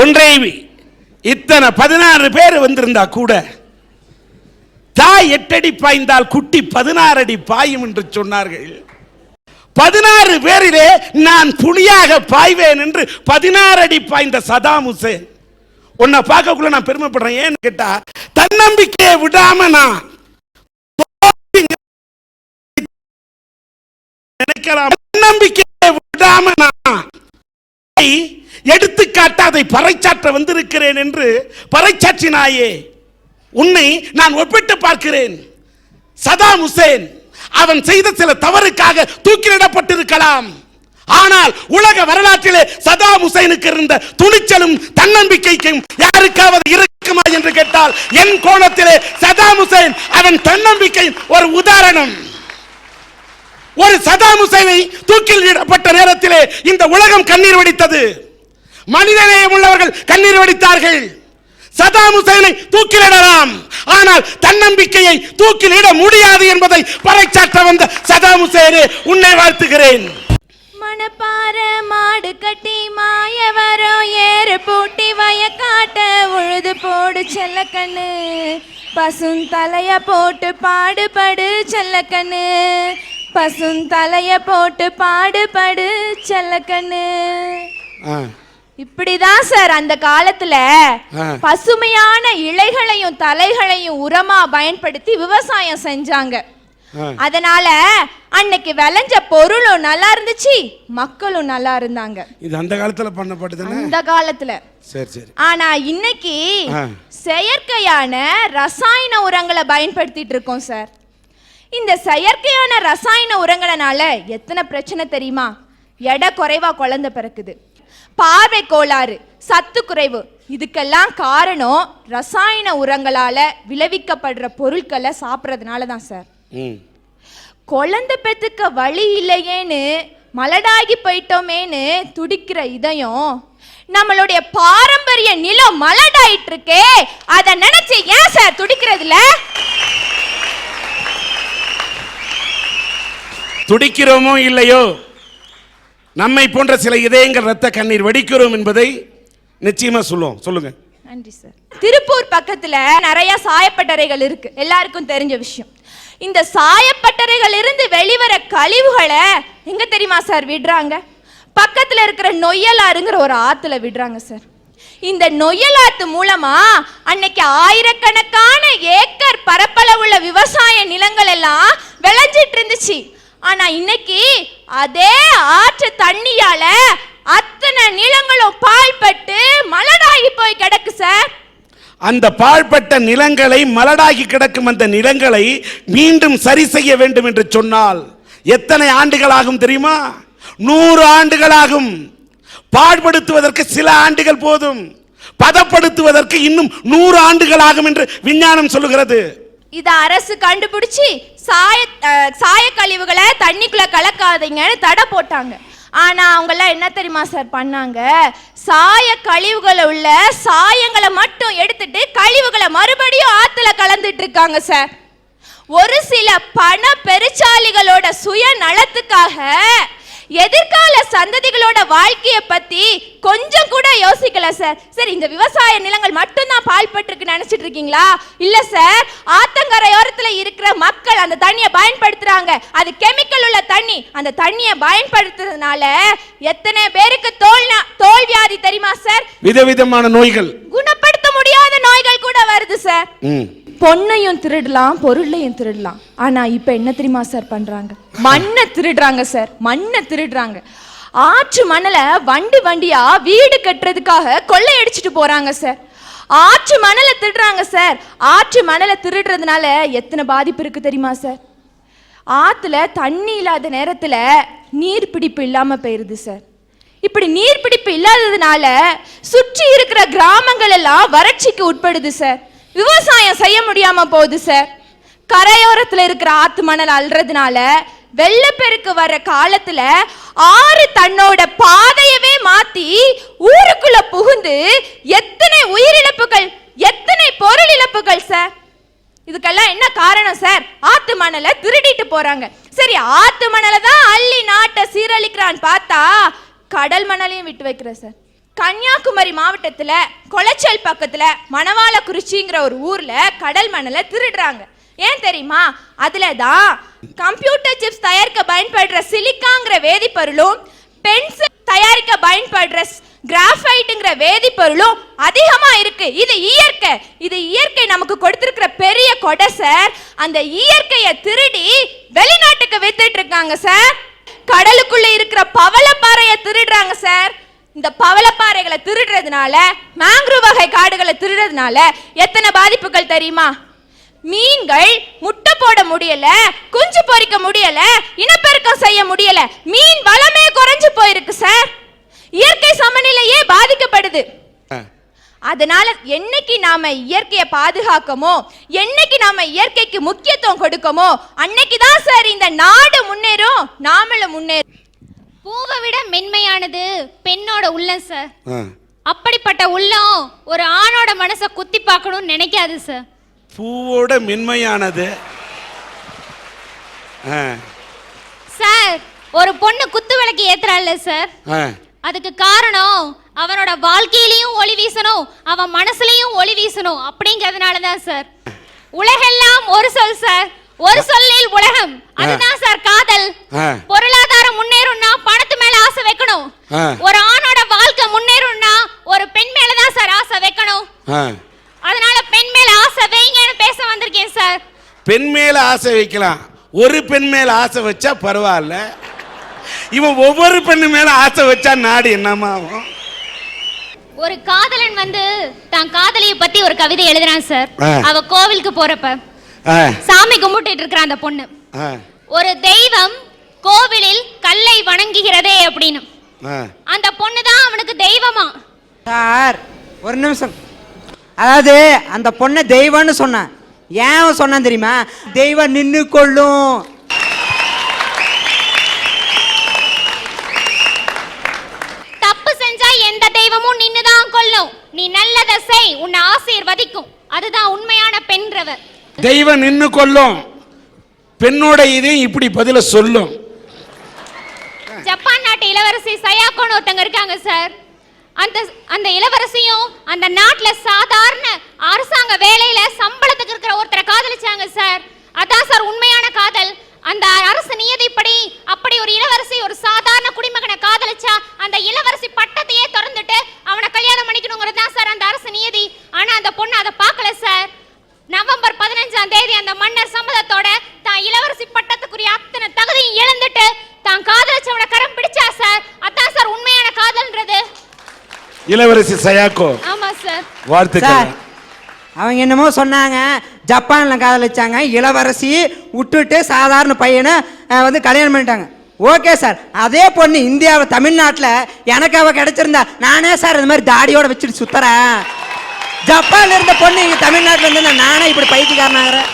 ஒன்றை இத்தனை 16 பேர் வந்திருந்தா கூட தாய் 8 அடி பாய்ந்தால் குட்டி 16 அடி பாயும் என்று சொன்னார்கள். 16 பேரிலே நான் புலியாக பாய்வேன் என்று 16 அடி பாய்ந்த சதாம் ஹுசேன் உன்னை பார்க்கக்குள்ள நான் பெருமைப்படுறேன். ஏன்னு கேட்டா தன்னம்பிக்கையை விடாம நான் நினைக்கலாம். தன்னம்பிக்கையை விடாம நான் எடுத்துக்காட்ட அதை பறைச்சாற்ற வந்திருக்கிறேன் என்று பறைச்சாற்றினாயே, உன்னை நான் ஒப்பிட்டு பார்க்கிறேன். சதாம் ஹுசேன் அவன் செய்த சில தவறுக்காக தூக்கிலிடப்பட்டிருக்கலாம். ஆனால் உலக வரலாற்றிலே சதாம் ஹுசேனுக்கு இருந்த துணிச்சலும் தன்னம்பிக்கைக்கும் யாருக்காவது இருக்குமா என்று கேட்டால் என் கோணத்திலே சதாம் ஹுசேன் அவன் தன்னம்பிக்கை ஒரு உதாரணம். ஒரு சதாம் ஹுசேனை தூக்கில் இடப்பட்ட நேரத்திலே இந்த உலகம் கண்ணீர் வடித்தது. மனிதநேயம் உள்ளவர்கள் கண்ணீர் வடித்தார்கள். சதாம் ஹுசேனை தூக்கிலிடலாம், ஆனால் தன்னம்பிக்கையை தூக்கிலிட முடியாது என்பதை பறைச்சாற்ற வந்த சதாம் ஹுசேனே உன்னை வாழ்த்துகிறேன். மணப்பாற மாடு கட்டி மாயவரம் ஏறு பூட்டி வயக்காட்ட உழுது போடு செல்லக்கண்ணு, பசும் தலைய போட்டு பாடுபடு செல்லக்கண்ணு, பசும் தலைய போட்டு பாடுபடு செல்லக்கண்ணு. இப்படிதான் சார் அந்த காலத்துல பசுமையான இலைகளையும் தலைகளையும் உரமா பயன்படுத்தி விவசாயம் செஞ்சாங்க. அதனால அன்னைக்கு விளைஞ்ச பொருளும் நல்லா இருந்துச்சு, மக்களும் நல்லா இருந்தாங்க. இது அந்த காலத்துல பண்ணப்பட்டது, அந்த காலத்துல. சரி சரி. ஆனா இன்னைக்கு செயற்கையான ரசாயன உரங்களை பயன்படுத்திட்டு இருக்கோம் சார். இந்த செயற்கையான ரசாயன உரங்களால எத்தனை பிரச்சனை தெரியுமா? எடை குறைவா குழந்தை பிறக்குது, பார்வை கோளாறு, சத்து குறைவு. இதுக்கெல்லாம் காரணம் ரசாயன உரங்களால விளைவிக்கப்படுற பொருட்களை சாப்பிட்றதுனால தான் சார். குழந்தை பெத்துக்க வழி இல்லையேன்னு மலடாகி போயிட்டோமேன்னு துடிக்கிற இதயம் நம்மளுடைய பாரம்பரிய நிலம் மலடாயிட்டு இருக்கே, அதை நினைச்சு ஏன் சார் துடிக்கிறதுல? துடிக்கிறோமோ இல்லையோ, நம்மை போன்ற சில இதயங்கள் ரத்த கண்ணீர் வடிக்கிறோம் என்பதை நிச்சயமா சொல்லுவோம். சொல்லுங்க. நன்றி சார். திருப்பூர் பக்கத்துல நிறைய சாயப்பட்டறைகள் இருக்கு, எல்லாருக்கும் தெரிஞ்ச விஷயம். இந்த சாயப்பட்டறைகள் இருந்து வெளிவர கழிவுகளை எங்க தெரியுமா சார் விடுறாங்க? பக்கத்துல இருக்கிற நொய்யலாறுங்கிற ஒரு ஆத்துல விடுறாங்க சார். இந்த நொய்யலாத்து மூலமா அன்னைக்கு ஆயிரக்கணக்கான ஏக்கர் பரப்பளவுள்ள விவசாய நிலங்கள் எல்லாம் விளைஞ்சிட்டு இருந்துச்சு. ஆனா இன்னைக்கு அதே ஆற்று தண்ணியால அத்தனை நிலங்களும் பாழ்பட்டு மலடாகி போய் கிடக்கு சார். அந்த பாழ்பட்ட நிலங்களை, மலடாகி கிடக்கும் அந்த நிலங்களை மீண்டும் சரி செய்ய வேண்டும் என்று சொன்னால் எத்தனை ஆண்டுகளாகும் தெரியுமா? 100 ஆண்டுகளாகும். பாழ்படுத்துவதற்கு சில ஆண்டுகள் போதும், பதப்படுத்துவதற்கு இன்னும் 100 ஆண்டுகள் ஆகும் என்று விஞ்ஞானம் சொல்லுகிறது. இத அரசு கண்டுபிடிச்சி சாய கழிவுகளை தண்ணிக்குள்ள கலக்காதீங்கன்னு தடை போட்டாங்க. ஆனா அவங்க எல்லாம் என்ன தெரியுமா சார் பண்ணாங்க? சாய கழிவுகளை உள்ள சாயங்களை மட்டும் எடுத்துட்டு கழிவுகளை மறுபடியும் ஆத்துல கலந்துட்டு இருக்காங்க சார். ஒரு சில பண பெருச்சாலிகளோட சுய நலத்துக்காக எதிர்கால சந்ததிகளோட வாழ்க்கையை பத்தி கொஞ்சம் கூட யோசிக்கல சார். சார், இந்த விவசாய நிலங்கள் மட்டும்தான் பாழ்பட்டு நினைச்சிட்டு இருக்கீங்களா? இல்ல சார், ஆத்தங்கரையோரத்துல இருக்கிற மக்கள் அந்த தண்ணியை பயன்படுத்துறாங்க. அது கெமிக்கல் உள்ள தண்ணி. அந்த தண்ணியை பயன்படுத்துறதுனால எத்தனை பேருக்கு தோல் வியாதி தெரியுமா சார்? விதவிதமான நோய்கள், குணப்படுத்த முடியாத நோய்கள் கூட வருது சார். பொண்ணையும் திருடலாம், பொருளையும் திருடலாம். ஆனா இப்ப என்ன தெரியுமா சார் பண்றாங்க? மண்ணை திருடுறாங்க சார், மண்ணை திருடுறாங்க. ஆற்று மணலை வண்டி வண்டியா வீடு கட்டுறதுக்காக கொள்ளையடிச்சிட்டு போறாங்க சார். ஆற்று மணலை திருடுறாங்க சார். ஆற்று மணலை திருடுறதுனால எத்தனை பாதிப்பு இருக்கு தெரியுமா சார்? ஆத்துல தண்ணி இல்லாத நேரத்துல நீர்பிடிப்பு இல்லாம போயிருது சார். இப்படி நீர்பிடிப்பு இல்லாததுனால சுற்றி இருக்கிற கிராமங்கள் எல்லாம் வறட்சிக்கு உட்படுது சார். விவசாயம் செய்ய முடியாம போகுது சார். கரையோரத்துல இருக்கிற ஆத்து மணல் அள்ளுறதுனால வெள்ளப்பெருக்கு வர்ற காலத்துல ஆறு தன்னோட பாதையவே மாத்தி ஊருக்குள்ள புகுந்து எத்தனை உயிரிழப்புகள், எத்தனை பொருள் இழப்புகள் சார். இதுக்கெல்லாம் என்ன காரணம் சார்? ஆத்து மணலை திருடிட்டு போறாங்க. சரி, ஆத்து மணலை தான் அள்ளி நாட்டை சீரழிக்கிறான்னு பார்த்தா கடல் மணலையும் விட்டு வைக்கிற சார். கன்னியாகுமரி மாவட்டத்துல கொளச்சல் பக்கத்துல மணவாளக்குறிச்சிங்கிற ஒரு ஊர்ல கடல் மணலை திருடுறாங்க. ஏன் தெரியுமா? அதுலதான் கம்ப்யூட்டர் சிப்ஸ் தயாரிக்க பயன்படுற சிலிக்காங்கிற வேதிப்பொருளும் பென்சில் தயாரிக்க பயன்படுற கிராஃபைட்டுங்கிற வேதிப்பொருளும் அதிகமா இருக்கு. இது இயற்கை நமக்கு கொடுத்திருக்கிற பெரிய கொடை சார். அந்த இயற்கையை திருடி வெளிநாட்டுக்கு வித்துட்டு இருக்காங்க சார். கடலுக்குள்ள இருக்கிற பவளப்பாறையை திருடுறாங்க சார். இந்த பவளப்பாறைகளை திருடுறதுனால, மேங்க்ரோவ் வகை காடுகளை திருடுறதுனால எத்தனை பாதிப்புகள் தெரியுமா? மீன்கள் முட்டை போட முடியல, குஞ்சு பொரிக்க முடியல, இனப்பெருக்கம் செய்ய முடியல, மீன் வளமே குறைஞ்சு போயிருக்கு சார். இயற்கை சமநிலையே பாதிக்கப்படுது. அதனால என்னைக்கு நாம இயற்கையை பாதுகாக்கமோ, என்னைக்கு நாம இயற்கைக்கு முக்கியத்துவம் கொடுக்கமோ, அன்னைக்கு தான் சார் இந்த நாடு முன்னேறும், நாமளும் முன்னேறும். பூவை விட மென்மையானது பெண்ணோட உள்ளம் சார். அப்படிப்பட்ட உள்ளம் ஒரு ஆணோட மனசை குத்தி பார்க்கணும்னு நினைக்காது சார். பூவோட மென்மையானது சார். ஒரு பொண்ணு குத்து விளக்கு ஏத்துறாள்ல சார், அதுக்கு காரணம் அவனோட வாழ்க்கையிலையும் ஒளி வீசணும், அவன் மனசுலயும் ஒளி வீசணும் அப்படிங்கிறதுனாலதான் சார். உலகெல்லாம் ஒரு சொல் சார், ஒரு சொல்லில் உலகம், அதுதான் சார் காதல். பொருளாதாரம் முன்னேறும்னா பணத்து மேல ஆசை வைக்கணும். ஒரு ஆணோட வாழ்க்கை முன்னேறும்னா ஒரு பெண் மேலதான் சார் ஆசை வைக்கணும். அதனால பெண் மேல ஆசை வைங்கன்னு பேச வந்திருக்கேன் சார். பெண் மேல ஆசை வைக்கலாம், ஒரு பெண் மேல ஆசை வச்சா பரவாயில்ல. இவன் ஒவ்வொரு பெண்ணு மேல ஆசை வச்சா நாடு என்னமா ஆகும்? ஒரு காதலன் வந்து தான் காதலியை பத்தி ஒரு கவிதை எழுதுறான் சார். அவ கோவிலுக்கு போறப்ப சாமி கும்பிட்டு இருக்கிற அந்த பொண்ணு, ஒரு தெய்வம் கோவிலில் கல்லை வணங்குகிறதே அப்படின்னு. அந்த பொண்ணு தான் அவனுக்கு தெய்வமா சார். ஒரு நிமிஷம். அதாவது அந்த பொண்ணை தெய்வம்னு சொன்னான். ஏன் சொன்னான் தெரியுமா? தெய்வம் நின்னு கொள்ளும். தப்பு செஞ்சா எந்த தெய்வமும் நின்னுதான் கொள்ளும். நீ நல்லதை செய், உன்னை ஆசீர்வதிக்கும். அதுதான் உண்மையான பெண்றவர். தெய்வம் நின்னு கொள்ளும். பெண்ணோட இதையும் இப்படி பதில சொல்லும். ஜப்பான் நாட்டு இளவரசி சயாக்கோன்னு ஒருத்தங்க இருக்காங்க சார். அந்த இளவரசியும் அந்த நாட்டுல சாதாரண அரசாங்க வேலையில சம்பளத்துக்கு இருக்கிற ஒருத்தரை காதலிச்சாங்க சார். அதான் சார் உண்மையான காதல். அந்த அரசு நியதிப்படி அப்படி ஒரு இளவரசி ஒரு சாதாரண குடிமகனை காதலிச்சா அந்த இளவரசி பட்டத்தையே திறந்துட்டு அவனை கல்யாணம் பண்ணிக்கணுங்கிறது தான் சார் அந்த அரசு நியதி. ஆனா அந்த பொண்ணு அதை பார்க்கல சார். நவம்பர் 15ஆம் தேதி அந்த மன்னர் சம்மதத்தோட தான் இளவரசி பட்டத்துக்குரிய அத்தனை தகுதியும் இழந்துட்டு தான் காதலிச்சவனை கரம் பிடிச்சா சார். அதான் சார் உண்மையான காதல்ன்றது. இளவரசி சயாக்கோ. ஆமா சார். வாழ்த்துக்கள். அவங்க என்னமோ சொன்னாங்க, ஜப்பான்ல காதலிச்சாங்க, இளவரசி விட்டுட்டு சாதாரண பையனை வந்து கல்யாணம் பண்ணிட்டாங்க. Okay sir. அதே பொண்ணு இந்தியாவில் தமிழ்நாட்டில் எனக்கு அவ கிடைச்சிருந்தா நானே சார் இந்த மாதிரி தாடியோட வச்சுட்டு சுத்துறேன். ஜப்பான்ல இருந்த பொண்ணு இங்க தமிழ்நாட்டில் இருந்து நானே இப்படி பைத்தியக்காரனாகிறேன்.